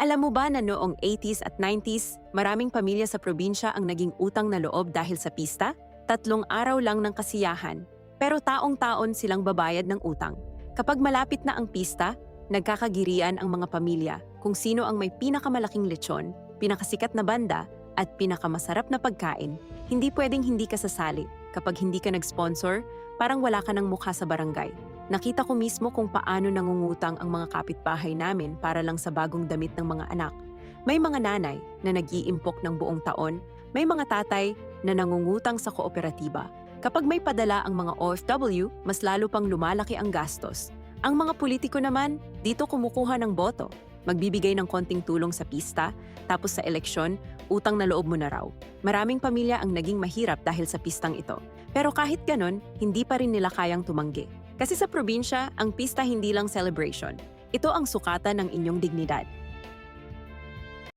Alam mo ba na noong 80s at 90s, maraming pamilya sa probinsya ang naging utang na loob dahil sa pista? 3 araw lang ng kasiyahan, pero taong-taon silang babayad ng utang. Kapag malapit na ang pista, nagkakagirian ang mga pamilya kung sino ang may pinakamalaking lechon, pinakasikat na banda, at pinakamasarap na pagkain. Hindi pwedeng hindi ka sasali. Kapag hindi ka nag-sponsor, parang wala ka ng mukha sa barangay. Nakita ko mismo kung paano nangungutang ang mga kapitbahay namin para lang sa bagong damit ng mga anak. May mga nanay na nag-iimpok ng buong taon, may mga tatay na nangungutang sa kooperatiba. Kapag may padala ang mga OFW, mas lalo pang lumalaki ang gastos. Ang mga politiko naman, dito kumukuha ng boto. Magbibigay ng konting tulong sa pista, tapos sa eleksyon, utang na loob mo na raw. Maraming pamilya ang naging mahirap dahil sa pistang ito. Pero kahit ganon, hindi pa rin nila kayang tumanggi. Kasi sa probinsya, ang pista hindi lang celebration. Ito ang sukatan ng inyong dignidad.